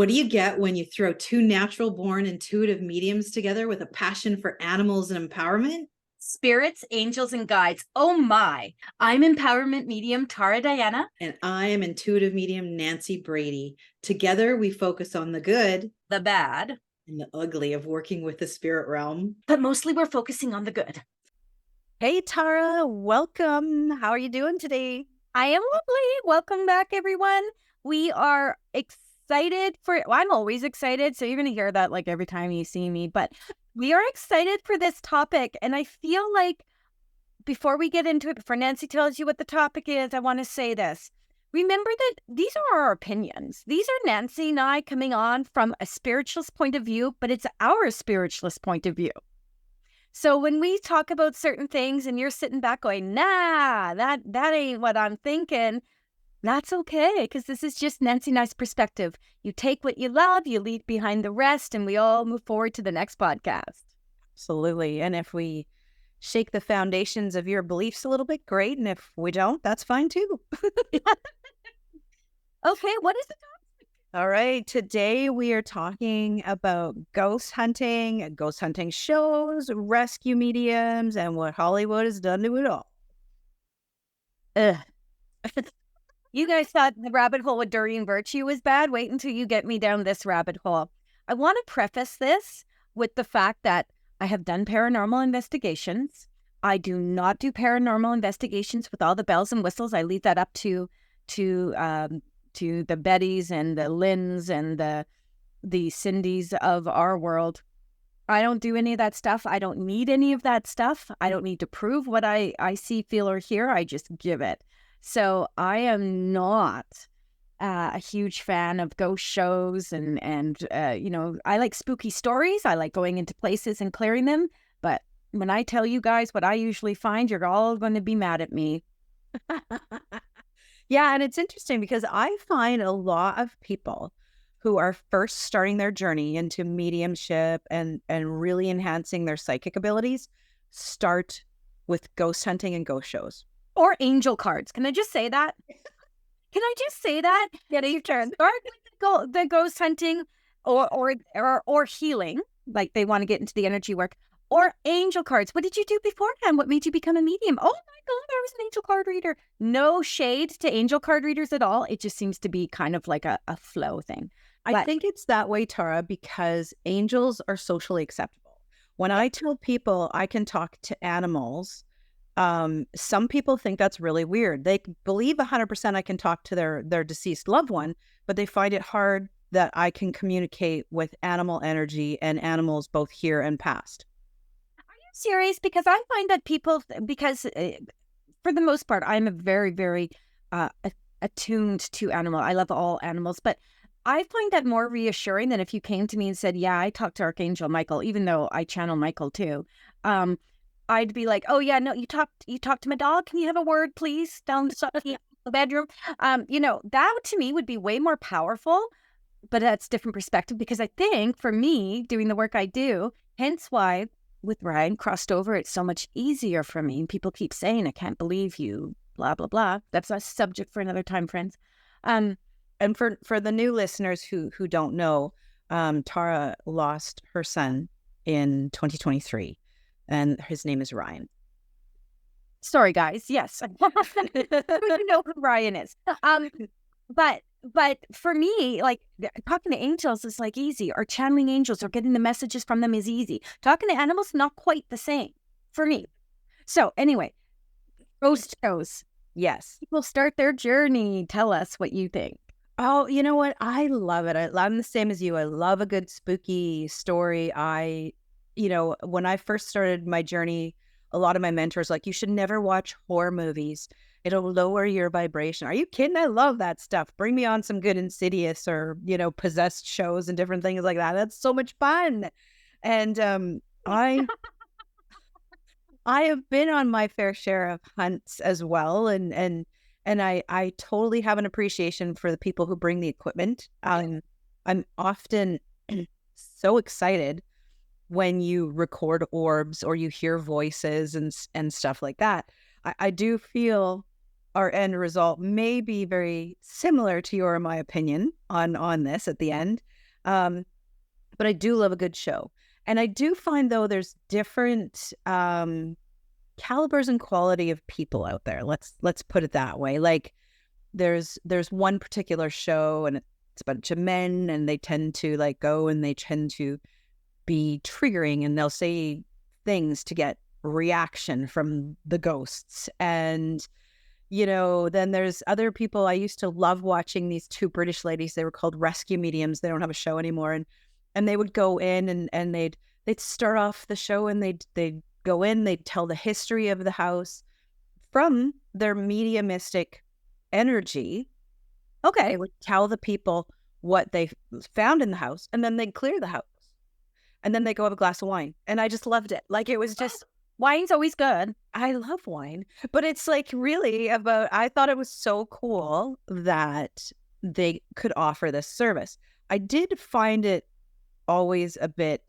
What do you get when you throw two natural born intuitive mediums together with a passion for animals and empowerment? Spirits, angels, and guides. Oh my. I'm empowerment medium Tara Diana. And I am intuitive medium Nancy Brady. Together, we focus on the good The bad, and the ugly of working with the spirit realm. but mostly we're focusing on the good. Hey, Tara, welcome. How are you doing today? I am lovely. Welcome back, everyone. We are excited I'm always excited. So you're going to hear that like every time you see me, but we are excited for this topic. And I feel like before we get into it, before Nancy tells you what the topic is, I want to say this. Remember that these are our opinions. These are Nancy and I coming on from a spiritualist point of view, but it's our spiritualist point of view. So when we talk about certain things and you're sitting back going, nah, that ain't what I'm thinking, that's okay, because this is just Nancy and I's perspective. You take what you love, you leave behind the rest, and we all move forward to the next podcast. Absolutely. And if we shake the foundations of your beliefs a little bit, great. And if we don't, that's fine too. Okay, what is it? All right. Today we are talking about ghost hunting shows, rescue mediums, and what Hollywood has done to it all. Ugh. You guys thought the rabbit hole with Doreen Virtue was bad? Wait until you get me down this rabbit hole. I want to preface this with the fact that I have done paranormal investigations. I do not do paranormal investigations with all the bells and whistles. I leave that up to the Bettys and the Lyns and the Cindys of our world. I don't do any of that stuff. I don't need any of that stuff. I don't need to prove what I see, feel, or hear. I just give it. So I am not a huge fan of ghost shows and I like spooky stories. I like going into places and clearing them. But when I tell you guys what I usually find, you're all going to be mad at me. Yeah, and it's interesting because I find a lot of people who are first starting their journey into mediumship and really enhancing their psychic abilities start with ghost hunting and ghost shows. Or angel cards. Can I just say that? Can I just say that? Yeah, your turn. Start with the ghost hunting or healing, like they want to get into the energy work, or angel cards. What did you do beforehand? What made you become a medium? Oh my God, I was an angel card reader. No shade to angel card readers at all. It just seems to be kind of like a flow thing. I think it's that way, Tara, because angels are socially acceptable. When I tell people I can talk to animals, some people think that's really weird. They believe 100% I can talk to their deceased loved one, but they find it hard that I can communicate with animal energy and animals both here and past. Are you serious? Because I find that for the most part, I'm a very, very attuned to animal. I love all animals, but I find that more reassuring than if you came to me and said, yeah, I talked to Archangel Michael, even though I channel Michael too. I'd be like, oh yeah, no, you talked to my dog. Can you have a word, please? Down the bedroom. That to me would be way more powerful, but that's different perspective because I think for me doing the work I do, hence why with Ryan crossed over, it's so much easier for me. And people keep saying, I can't believe you, blah, blah, blah. That's a subject for another time, friends. And for the new listeners who don't know, Tara lost her son in 2023. And his name is Ryan. Sorry, guys. Yes. You know who Ryan is. But for me, like talking to angels is like easy, or channeling angels or getting the messages from them is easy. Talking to animals, not quite the same for me. So anyway, ghost shows. Yes. People start their journey. Tell us what you think. Oh, you know what? I love it. I'm the same as you. I love a good spooky story. When I first started my journey, a lot of my mentors like, you should never watch horror movies. It'll lower your vibration. Are you kidding? I love that stuff. Bring me on some good Insidious or, possessed shows and different things like that. That's so much fun. And I have been on my fair share of hunts as well. And I totally have an appreciation for the people who bring the equipment. I'm often so excited when you record orbs or you hear voices and stuff like that. I do feel our end result may be very similar to your, my opinion on this at the end. But I do love a good show. And I do find, though, there's different calibers and quality of people out there. Let's put it that way. Like there's one particular show, and it's a bunch of men, and they tend to like go and they tend to be triggering, and they'll say things to get reaction from the ghosts. And then there's other people. I used to love watching these two British ladies. They were called rescue mediums. They don't have a show anymore. And they would go in and they'd start off the show, and they'd go in, they'd tell the history of the house from their mediumistic energy. Okay. They would tell the people what they found in the house, and then they'd clear the house. And then they go have a glass of wine. And I just loved it. Like, it was just, wine's always good. I love wine, but it's like really about, I thought it was so cool that they could offer this service. I did find it always a bit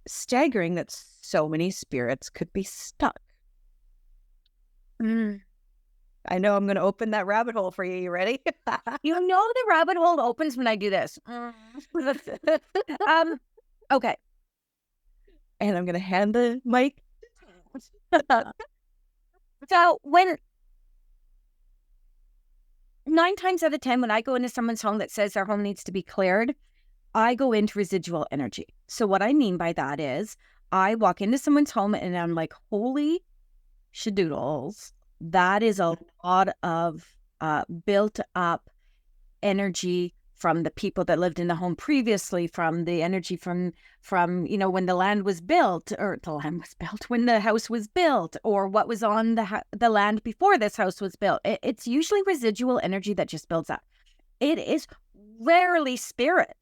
staggering that so many spirits could be stuck. I know I'm going to open that rabbit hole for you. You ready? The rabbit hole opens when I do this. Okay. And I'm going to hand the mic. So when 9 times out of 10, when I go into someone's home that says their home needs to be cleared, I go into residual energy. So what I mean by that is I walk into someone's home and I'm like, holy shadoodles, that is a lot of built up energy from the people that lived in the home previously, from the energy from when the land was built, or when the house was built, or what was on the land before this house was built. It's usually residual energy that just builds up. It is rarely spirit.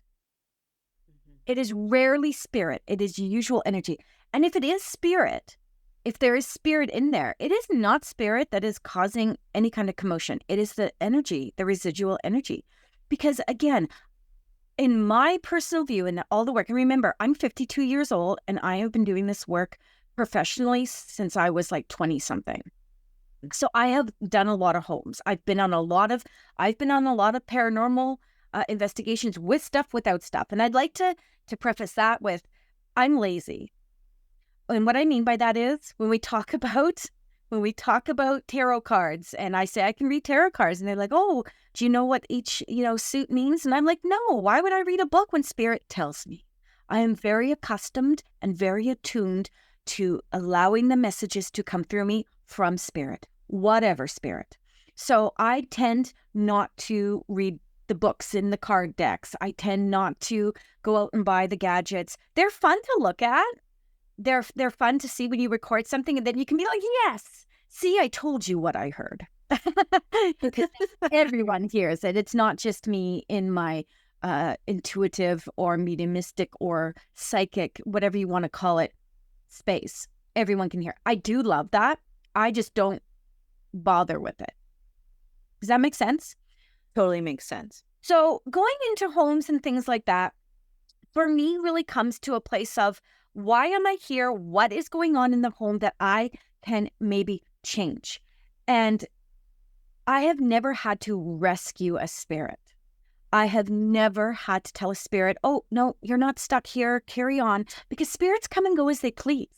It is rarely spirit. It is usual energy. And if it is spirit, if there is spirit in there, it is not spirit that is causing any kind of commotion. It is the energy, the residual energy. Because again, in my personal view and all the work, and remember, I'm 52 years old and I have been doing this work professionally since I was like 20 something. So I have done a lot of homes. I've been on a lot of paranormal investigations with stuff, without stuff. And I'd like to preface that with, I'm lazy. And what I mean by that is when we talk about tarot cards, and I say I can read tarot cards, and they're like, oh, do you know what each suit means? And I'm like, no, why would I read a book when spirit tells me? I am very accustomed and very attuned to allowing the messages to come through me from spirit, whatever spirit. So I tend not to read the books in the card decks. I tend not to go out and buy the gadgets. They're fun to look at. They're fun to see when you record something, and then you can be like, yes, see, I told you what I heard. Because everyone hears it. It's not just me in my intuitive or mediumistic or psychic, whatever you want to call it, space. Everyone can hear. I do love that. I just don't bother with it. Does that make sense? Totally makes sense. So going into homes and things like that, for me, really comes to a place of, why am I here? What is going on in the home that I can maybe change? And I have never had to rescue a spirit. I have never had to tell a spirit, oh, no, you're not stuck here, carry on, because spirits come and go as they please.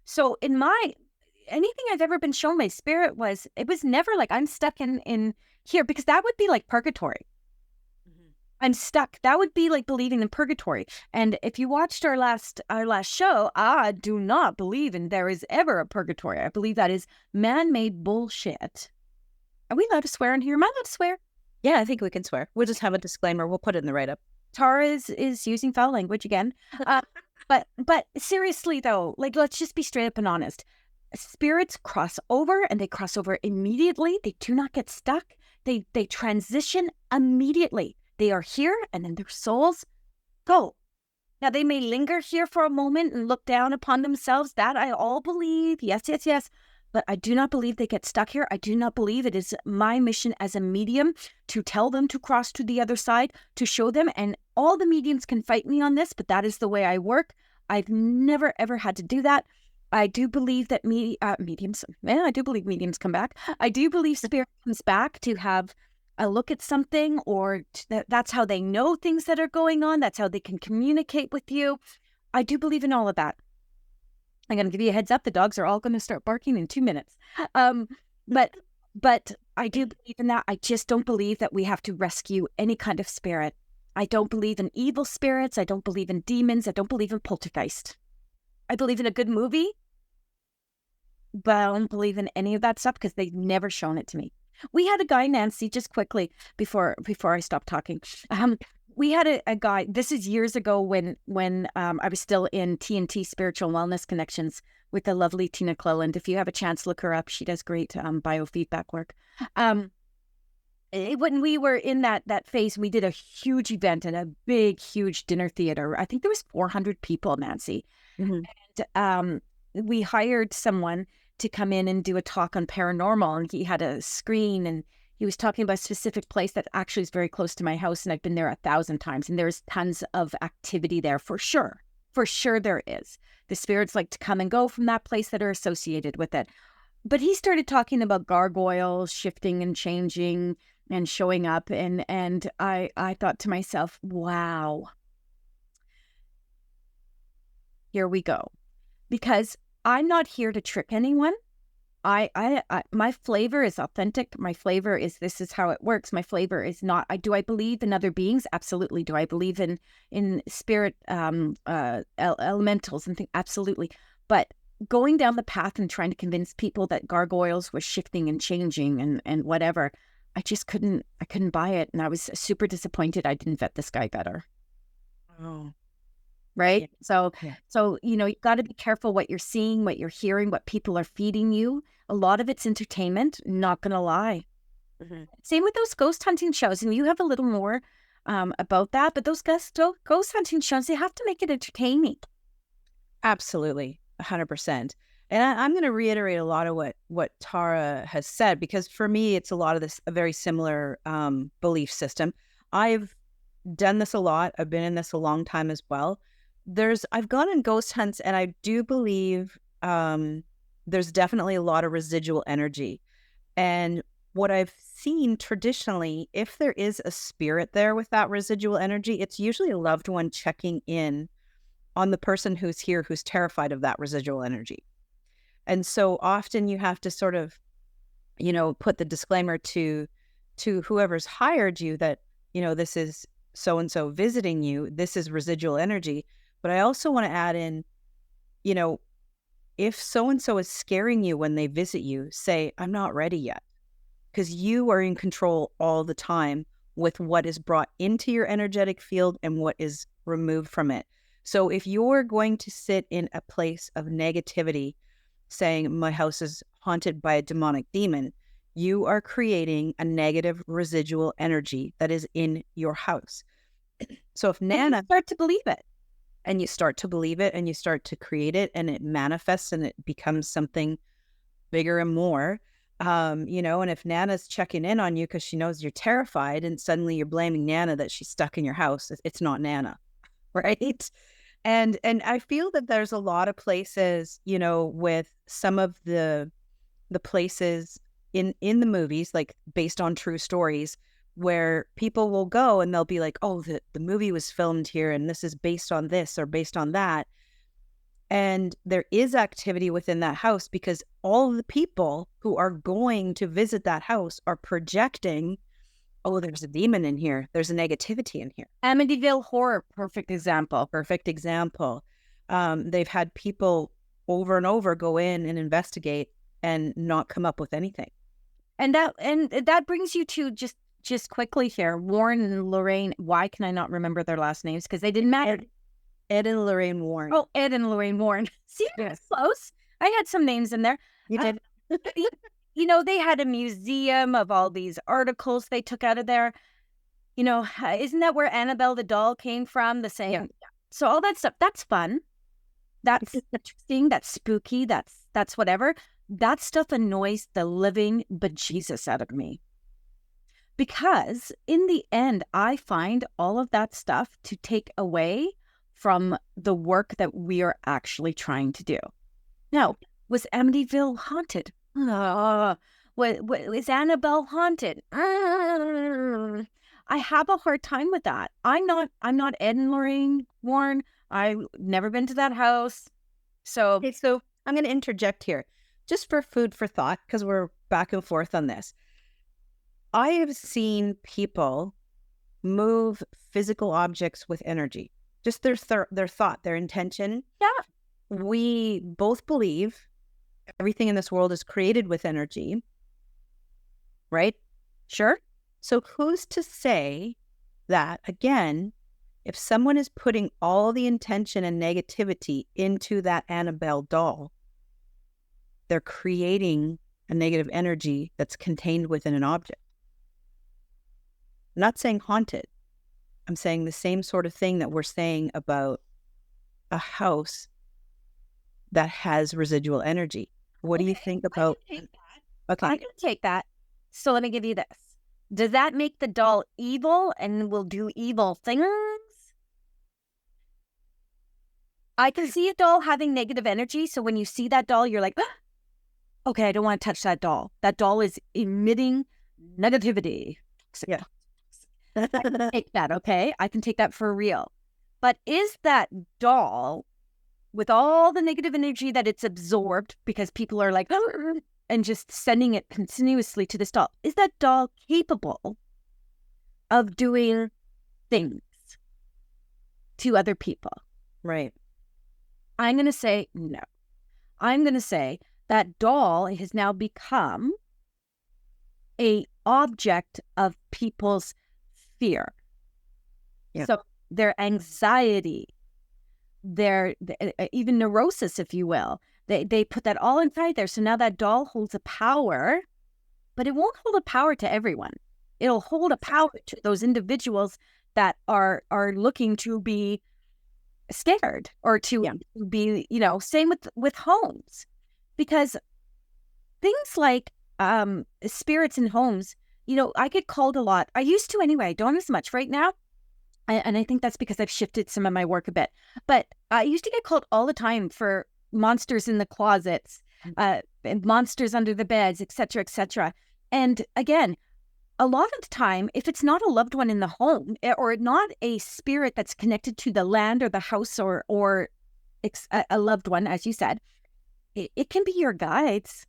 So anything I've ever been shown by spirit it was never like I'm stuck in here, because that would be like purgatory. I'm stuck. That would be like believing in purgatory. And if you watched our last show, I do not believe there is ever a purgatory. I believe that is man-made bullshit. Are we allowed to swear in here? Am I allowed to swear? Yeah, I think we can swear. We'll just have a disclaimer. We'll put it in the write-up. Tara is using foul language again. But seriously though, like, let's just be straight up and honest. Spirits cross over, and they cross over immediately. They do not get stuck. They transition immediately. They are here, and then their souls go. Now, they may linger here for a moment and look down upon themselves. That I all believe. Yes, yes, yes. But I do not believe they get stuck here. I do not believe it is my mission as a medium to tell them to cross to the other side, to show them. And all the mediums can fight me on this, but that is the way I work. I've never, ever had to do that. I do believe that mediums, I do believe mediums come back. I do believe spirit comes back to have a look at something, or that's how they know things that are going on. That's how they can communicate with you. I do believe in all of that. I'm going to give you a heads up. The dogs are all going to start barking in 2 minutes. But I do believe in that. I just don't believe that we have to rescue any kind of spirit. I don't believe in evil spirits. I don't believe in demons. I don't believe in poltergeist. I believe in a good movie, but I don't believe in any of that stuff because they've never shown it to me. We had a guy, Nancy, just quickly before I stopped talking. We had a guy, this is years ago when I was still in TNT Spiritual Wellness Connections with the lovely Tina Cleland. If you have a chance, look her up. She does great biofeedback work. When we were in that phase, we did a huge event in a big, huge dinner theater. I think there was 400 people, Nancy. And we hired someone to come in and do a talk on paranormal, and he had a screen, and he was talking about a specific place that actually is very close to my house, and I've been there 1,000 times, and there's tons of activity there for sure. For sure there is. The spirits like to come and go from that place that are associated with it. But he started talking about gargoyles shifting and changing and showing up, and I thought to myself, wow, here we go. Because I'm not here to trick anyone. My flavor is authentic. My flavor is, this is how it works. My flavor is not, do I believe in other beings? Absolutely. Do I believe in spirit, elementals and things? Absolutely. But going down the path and trying to convince people that gargoyles was shifting and changing and whatever, I couldn't buy it. And I was super disappointed I didn't vet this guy better. Oh. Right. Yeah. So, you've got to be careful what you're seeing, what you're hearing, what people are feeding you. A lot of it's entertainment, not going to lie. Same with those ghost hunting shows. And you have a little more about that, but those ghost hunting shows, they have to make it entertaining. Absolutely. 100%. And I'm going to reiterate a lot of what Tara has said, because for me, it's a lot of this, a very similar belief system. I've done this a lot. I've been in this a long time as well. I've gone on ghost hunts, and I do believe there's definitely a lot of residual energy. And what I've seen traditionally, if there is a spirit there with that residual energy, it's usually a loved one checking in on the person who's here, who's terrified of that residual energy. And so often you have to sort of, put the disclaimer to whoever's hired you that, this is so-and-so visiting you, this is residual energy. But I also want to add in, if so-and-so is scaring you when they visit you, say, I'm not ready yet. Because you are in control all the time with what is brought into your energetic field and what is removed from it. So if you're going to sit in a place of negativity, saying my house is haunted by a demonic demon, you are creating a negative residual energy that is in your house. So if Nana... You start to believe it. And you start to believe it, and you start to create it, and it manifests, and it becomes something bigger and more. And if Nana's checking in on you because she knows you're terrified, and suddenly you're blaming Nana that she's stuck in your house, it's not Nana, right? And I feel that there's a lot of places, with some of the places in the movies, like based on true stories, where people will go and they'll be like, oh, the movie was filmed here, and this is based on this or based on that. And there is activity within that house because all of the people who are going to visit that house are projecting, oh, there's a demon in here. There's a negativity in here. Amityville Horror, perfect example. Perfect example. They've had people over and over go in and investigate and not come up with anything. And that brings you to just quickly here, Warren and Lorraine. Why can I not remember their last names? Because they didn't matter. Ed and Lorraine Warren. Oh, Ed and Lorraine Warren. See, yes. Close. I had some names in there. You did. They had a museum of all these articles they took out of there. Isn't that where Annabelle the doll came from? The same. Yeah. So all that stuff, that's fun. That's interesting. That's spooky. That's whatever. That stuff annoys the living bejesus out of me. Because in the end, I find all of that stuff to take away from the work that we are actually trying to do. Now, was Amityville haunted? What is Annabelle haunted? I have a hard time with that. I'm not Ed and Lorraine Warren. I've never been to that house. So Okay, so I'm going to interject here just for food for thought because we're back and forth on this. I have seen people move physical objects with energy, just their thought, their intention. yeah. We both believe everything in this world is created with energy, right? Sure. So who's to say that, again, if someone is putting all the intention and negativity into that Annabelle doll, they're creating a negative energy that's contained within an object. I'm not saying haunted. I'm saying the same sort of thing that we're saying about a house that has residual energy. What do you think about? I can take Okay. that. I can take that. So let me give you this. Does that make the doll evil and will do evil things? I can see a doll having negative energy. So when you see that doll, you're like, "Ah, okay, I don't want to touch that doll. That doll is emitting negativity." Yeah. I can take that, okay? I can take that for real. But is that doll, with all the negative energy that it's absorbed, because people are like, "Ah," and just sending it continuously to this doll, is that doll capable of doing things to other people? Right. I'm going to say no. I'm going to say that doll has now become a object of people's fear. Yeah. So their anxiety, their even neurosis, if you will, they put that all inside there. So now that doll holds a power, but it won't hold a power to everyone. It'll hold a power to those individuals that are looking to be scared or to be, same with homes, because things like spirits in homes, I get called a lot. I used to anyway. I don't as much right now. And I think that's because I've shifted some of my work a bit. But I used to get called all the time for monsters in the closets, and monsters under the beds, et cetera, et cetera. And again, a lot of the time, if it's not a loved one in the home or not a spirit that's connected to the land or the house or a loved one, as you said, it can be your guides.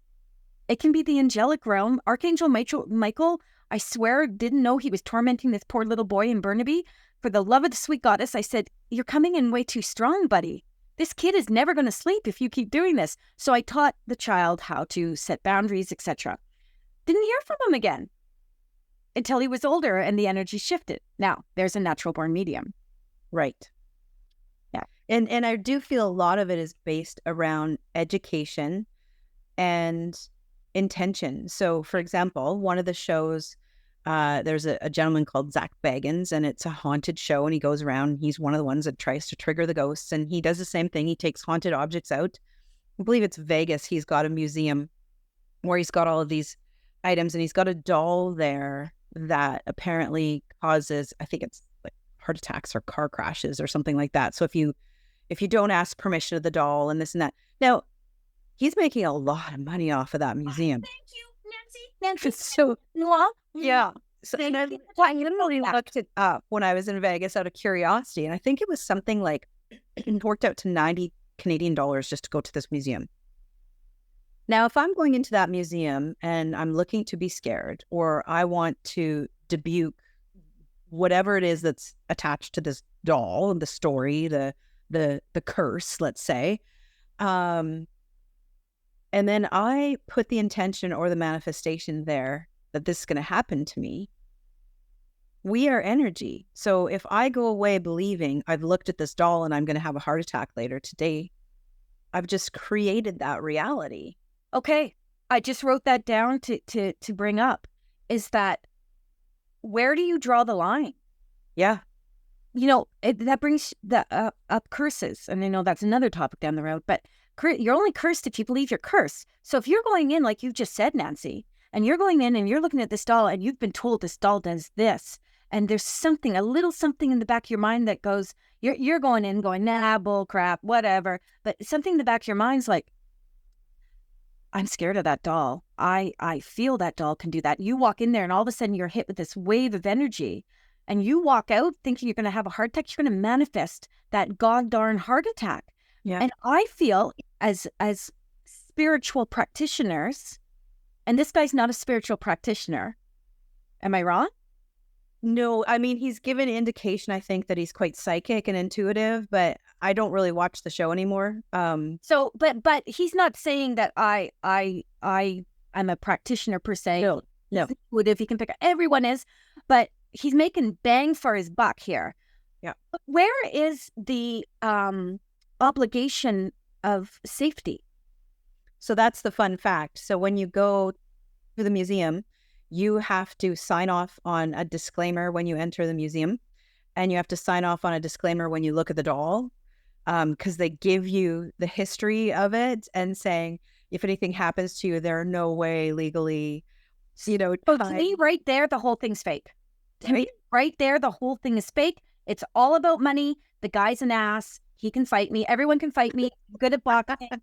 It can be the angelic realm. Archangel Michael, I swear, didn't know he was tormenting this poor little boy in Burnaby. For the love of the sweet goddess, I said, "You're coming in way too strong, buddy. This kid is never going to sleep if you keep doing this." So I taught the child how to set boundaries, etc. Didn't hear from him again until he was older and the energy shifted. Now, there's a natural born medium. Right. Yeah. And I do feel a lot of it is based around education and intention. So, for example, one of the shows, there's a gentleman called Zach Baggins, and it's a haunted show, and he goes around. He's one of the ones that tries to trigger the ghosts, and he does the same thing. He takes haunted objects out. I believe it's Vegas. He's got a museum where he's got all of these items, and he's got a doll there that apparently causes, I think it's like heart attacks or car crashes or something like that. So if you don't ask permission of the doll and this and that. Now, he's making a lot of money off of that museum. Thank you, Nancy. So, yeah. So, and I literally looked it up when I was in Vegas out of curiosity, and I think it was something like it worked out to 90 Canadian dollars just to go to this museum. Now, if I'm going into that museum and I'm looking to be scared, or I want to rebuke whatever it is that's attached to this doll, the story, the curse, let's say, and then I put the intention or the manifestation there that this is going to happen to me, we are energy. So if I go away believing I've looked at this doll and I'm going to have a heart attack later today, I've just created that reality. Okay, I just wrote that down to bring up, is that where do you draw the line? Yeah. That brings up curses. And I know that's another topic down the road, but you're only cursed if you believe you're cursed. So if you're going in, like you just said, Nancy, and you're going in and you're looking at this doll and you've been told this doll does this, and there's something, a little something in the back of your mind that goes, you're going in going, nah, bull crap, whatever. But something in the back of your mind's like, I'm scared of that doll. I feel that doll can do that. You walk in there and all of a sudden you're hit with this wave of energy and you walk out thinking you're going to have a heart attack. You're going to manifest that god darn heart attack. Yeah. And I feel as spiritual practitioners, and this guy's not a spiritual practitioner. Am I wrong? No, I mean, he's given indication, I think, that he's quite psychic and intuitive, but I don't really watch the show anymore. So, but he's not saying that I'm a practitioner per se. No. If he can pick, everyone is, but he's making bang for his buck here. Yeah. But where is the obligation of safety? So that's the fun fact. So when you go to the museum, you have to sign off on a disclaimer when you enter the museum, and you have to sign off on a disclaimer when you look at the doll, because they give you the history of it and saying, if anything happens to you, there are no way legally, To me, right there, the whole thing's fake. To me, right there, the whole thing is fake. It's all about money. The guy's an ass. He can fight me. Everyone can fight me. Good at boxing.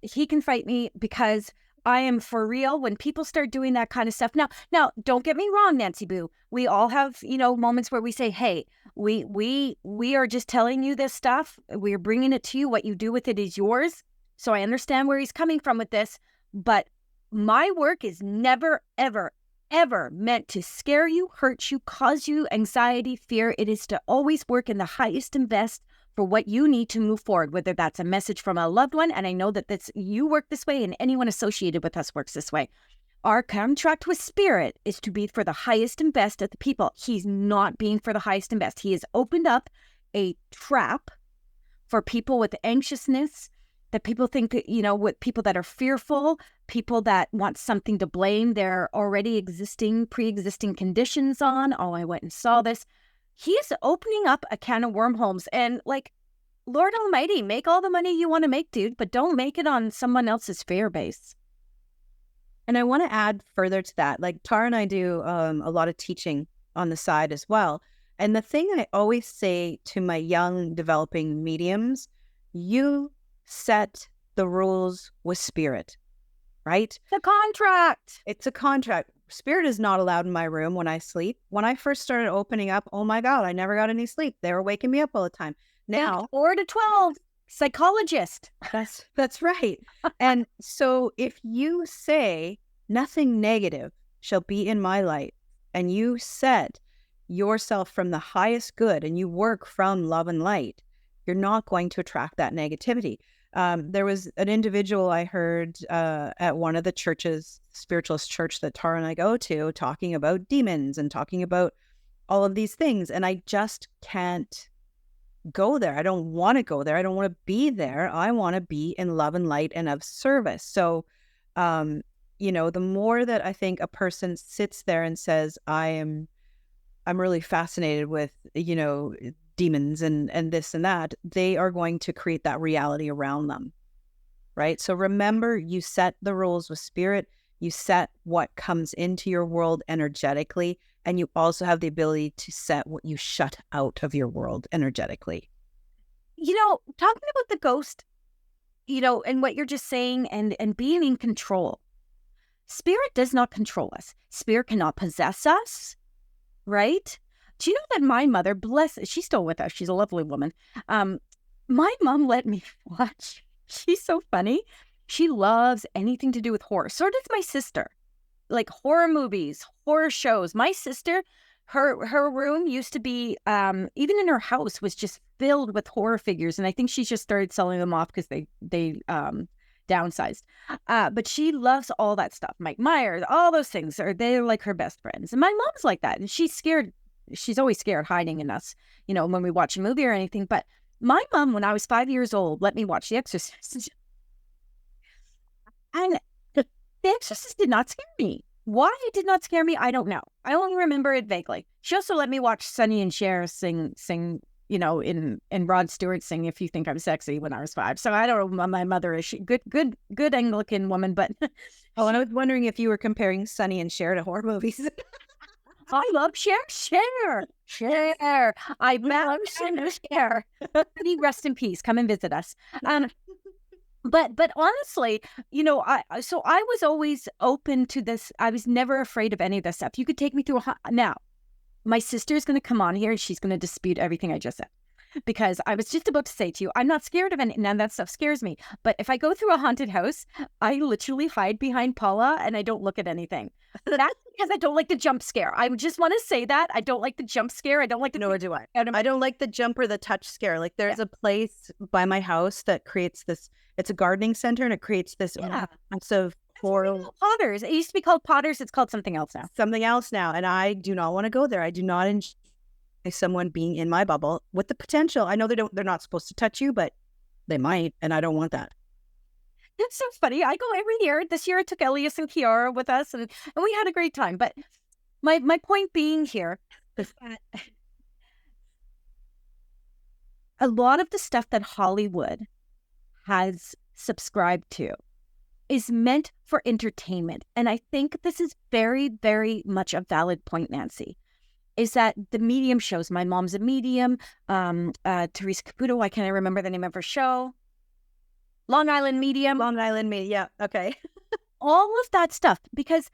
He can fight me because I am for real. When people start doing that kind of stuff. Now, don't get me wrong, Nancy Boo. We all have, moments where we say, hey, we are just telling you this stuff. We're bringing it to you. What you do with it is yours. So I understand where he's coming from with this. But my work is never, ever, ever meant to scare you, hurt you, cause you anxiety, fear. It is to always work in the highest and best for what you need to move forward, whether that's a message from a loved one. And I know that you work this way and anyone associated with us works this way. Our contract with Spirit is to be for the highest and best of the people. He's not being for the highest and best. He has opened up a trap for people with anxiousness, that people think, with people that are fearful, people that want something to blame their already pre-existing conditions on. Oh, I went and saw this. He's opening up a can of wormholes, and Lord Almighty, make all the money you want to make, dude, but don't make it on someone else's fear base. And I want to add further to that. Tara and I do a lot of teaching on the side as well. And the thing I always say to my young developing mediums, you set the rules with Spirit, right? The contract. It's a contract. Spirit is not allowed in my room when I sleep. When I first started opening up, oh my God, I never got any sleep. They were waking me up all the time. Now, 4 to 12, psychologist. That's right. And so if you say nothing negative shall be in my light, and you set yourself from the highest good and you work from love and light, you're not going to attract that negativity. There was an individual I heard at one of the churches, spiritualist church that Tara and I go to, talking about demons and talking about all of these things. And I just can't go there. I don't want to go there. I don't want to be there. I want to be in love and light and of service. So, the more that I think a person sits there and says, I'm really fascinated with, demons and this and that, they are going to create that reality around them, right? So remember, you set the rules with Spirit, you set what comes into your world energetically, and you also have the ability to set what you shut out of your world energetically. Talking about the ghost, and what you're just saying and being in control. Spirit does not control us. Spirit cannot possess us, right? Do you know that my mother, she's still with us. She's a lovely woman. My mom let me watch. She's so funny. She loves anything to do with horror. So does my sister. Horror movies, horror shows. My sister, her room used to be, even in her house, was just filled with horror figures. And I think she just started selling them off because they downsized. But she loves all that stuff. Mike Myers, all those things. They're like her best friends. And my mom's like that. And she's scared. She's always scared hiding in us, when we watch a movie or anything. But my mom, when I was 5 years old, let me watch The Exorcist. And The Exorcist did not scare me. Why it did not scare me, I don't know. I only remember it vaguely. She also let me watch Sonny and Cher sing, and Rod Stewart sing If You Think I'm Sexy when I was 5. So I don't know, my mother is good Anglican woman, but Oh, and I was wondering if you were comparing Sonny and Cher to horror movies. I love Cher. I love Cher. Rest in peace. Come and visit us. But honestly, you know, I was always open to this. I was never afraid of any of this stuff. You could take me through now. My sister is going to come on here and she's going to dispute everything I just said. Because I was just about to say to you, I'm not scared of any, none of that stuff scares me. But if I go through a haunted house, I literally hide behind Paula and I don't look at anything. That's because I don't like the jump scare. I just want to say that. I don't like the jump scare. I don't like the Nor do I. out of my- I don't like the jump or the touch scare. Like there's a place by my house that creates this, it's a gardening center and it creates this massive horrible Potters. It used to be called Potters. It's called something else now. something else now. And I do not want to go there. I do not enjoy someone being in my bubble with the potential. I know they're not supposed to touch you, but they might. And I don't want that. It's so funny. I go every year. This year I took Elias and Kiara with us and we had a great time. But my point being here is that a lot of the stuff that Hollywood has subscribed to is meant for entertainment. And I think this is very, very much a valid point, Nancy, is that the medium shows, my mom's a medium, Teresa Caputo, I can't remember the name of her show, Long Island Medium. Yeah. Okay. All of that stuff, because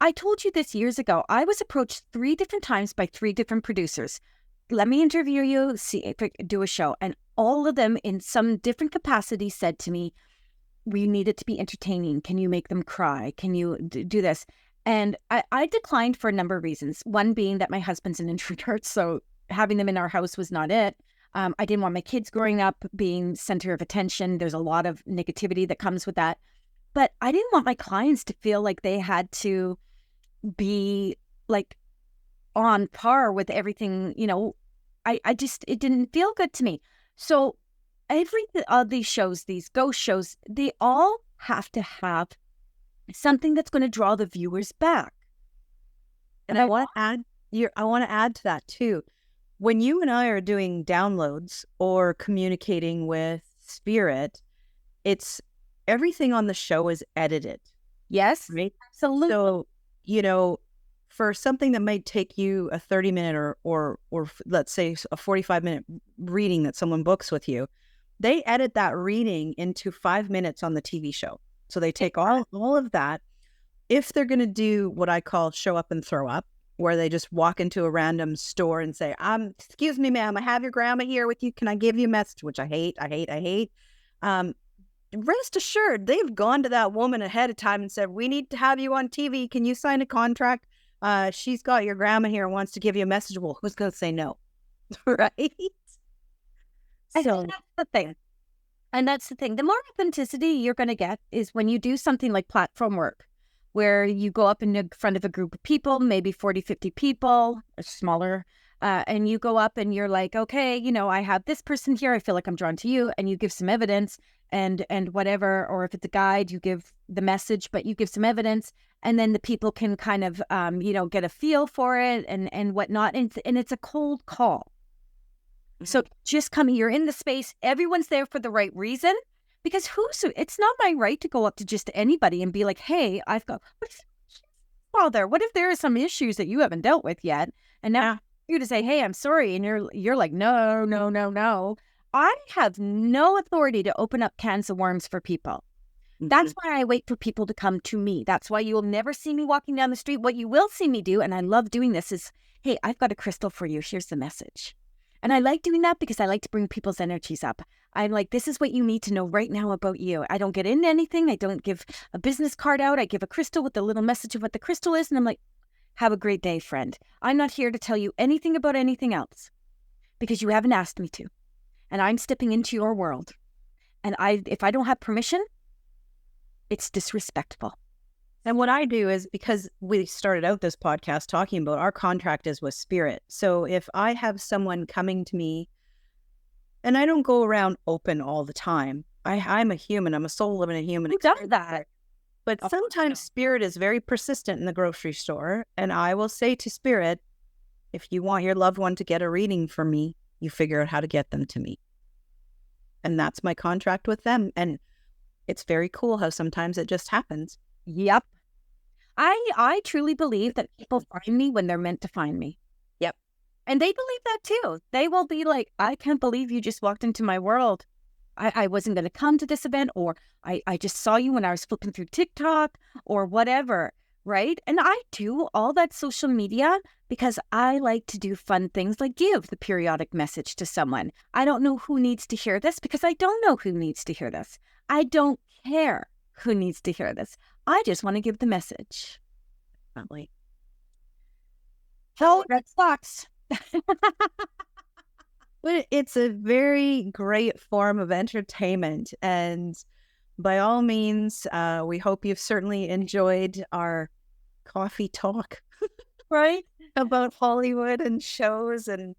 I told you this years ago, I was approached 3 different times by 3 different producers. Let me interview you, see if I do a show. And all of them in some different capacity said to me, we need it to be entertaining. Can you make them cry? Can you do this? And I declined for a number of reasons. One being that my husband's an introvert, so having them in our house was not it. I didn't want my kids growing up being center of attention. There's a lot of negativity that comes with that. But I didn't want my clients to feel like they had to be like on par with everything, you know. I just, it didn't feel good to me. So every of these shows, these ghost shows, they all have to have something that's going to draw the viewers back. And I want to add to that too. When you and I are doing downloads or communicating with spirit, it's everything on the show is edited. Yes, right? absolutely. So, you know, for something that might take you a 30-minute or let's say a 45-minute reading that someone books with you, they edit that reading into 5 minutes on the TV show. So they take all of that. If they're going to do what I call show up and throw up, where they just walk into a random store and say, excuse me, ma'am, I have your grandma here with you. Can I give you a message? Which I hate. Rest assured, they've gone to that woman ahead of time and said, we need to have you on TV. Can you sign a contract? She's got your grandma here and wants to give you a message. Well, who's going to say no? Right? So that's the thing. And that's the thing. The more authenticity you're going to get is when you do something like platform work, where you go up in front of a group of people, maybe 40, 50 people, or smaller, and you go up and you're like, okay, you know, I have this person here. I feel like I'm drawn to you. And you give some evidence and whatever. Or if it's a guide, you give the message, but you give some evidence. And then the people can kind of, you know, get a feel for it and whatnot. And it's a cold call. So just coming, you're in the space, everyone's there for the right reason, because it's not my right to go up to just anybody and be like, hey, I've got, Father, what if there are some issues that you haven't dealt with yet? And now you to say, hey, I'm sorry. And you're like, no. I have no authority to open up cans of worms for people. That's why I wait for people to come to me. That's why you will never see me walking down the street. What you will see me do, and I love doing this, is, hey, I've got a crystal for you. Here's the message. And I like doing that because I like to bring people's energies up. I'm like, this is what you need to know right now about you. I don't get into anything. I don't give a business card out. I give a crystal with a little message of what the crystal is. And I'm like, have a great day, friend. I'm not here to tell you anything about anything else because you haven't asked me to. And I'm stepping into your world. And if I don't have permission, it's disrespectful. And what I do is, because we started out this podcast talking about our contract is with spirit. So if I have someone coming to me, and I don't go around open all the time. I'm a human. I'm a soul living a human. Who does that? But sometimes spirit is very persistent in the grocery store. And I will say to spirit, if you want your loved one to get a reading from me, you figure out how to get them to me. And that's my contract with them. And it's very cool how sometimes it just happens. Yep. I truly believe that people find me when they're meant to find me. Yep. And they believe that too. They will be like, I can't believe you just walked into my world. I wasn't going to come to this event, or I just saw you when I was flipping through TikTok or whatever, right? And I do all that social media because I like to do fun things like give the periodic message to someone. I don't know who needs to hear this because I don't know who needs to hear this. I don't care who needs to hear this. I just want to give the message. Definitely. So that sucks. But it's a very great form of entertainment. And by all means, we hope you've certainly enjoyed our coffee talk Right? about Hollywood and shows and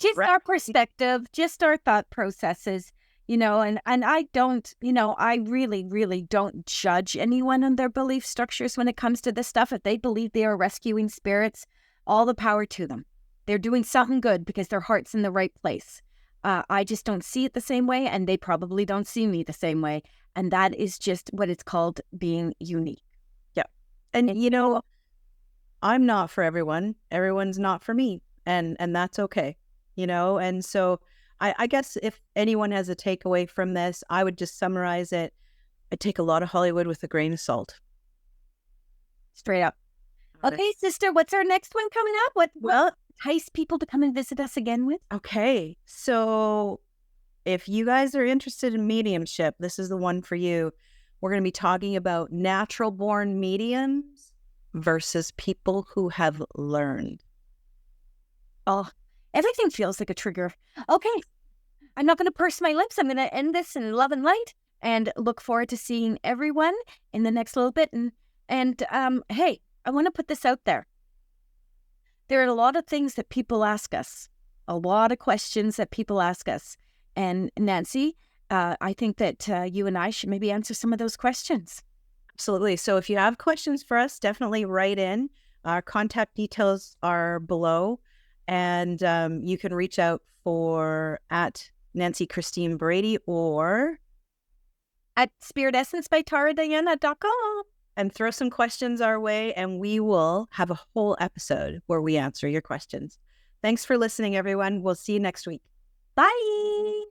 Just our perspective, just our thought processes, and I don't, I really, really don't judge anyone on their belief structures when it comes to this stuff. If they believe they are rescuing spirits, all the power to them. They're doing something good because their heart's in the right place. I just don't see it the same way, and they probably don't see me the same way. And that is just what it's called being unique. Yeah. And, I'm not for everyone. Everyone's not for me. And that's okay, And so I guess if anyone has a takeaway from this, I would just summarize it. I take a lot of Hollywood with a grain of salt. Straight up. Okay, sister, what's our next one coming up? What entice people to come and visit us again with? Okay, so if you guys are interested in mediumship, this is the one for you. We're going to be talking about natural born mediums versus people who have learned. Oh, everything feels like a trigger. Okay, I'm not going to purse my lips. I'm going to end this in love and light and look forward to seeing everyone in the next little bit. And hey, I want to put this out there. There are a lot of things that people ask us, a lot of questions that people ask us. And Nancy, I think that you and I should maybe answer some of those questions. Absolutely. So if you have questions for us, definitely write in. Our contact details are below. And you can reach out at Nancy Christine Brady or at spiritessence.taradiana.com. And throw some questions our way, and we will have a whole episode where we answer your questions. Thanks for listening, everyone. We'll see you next week. Bye.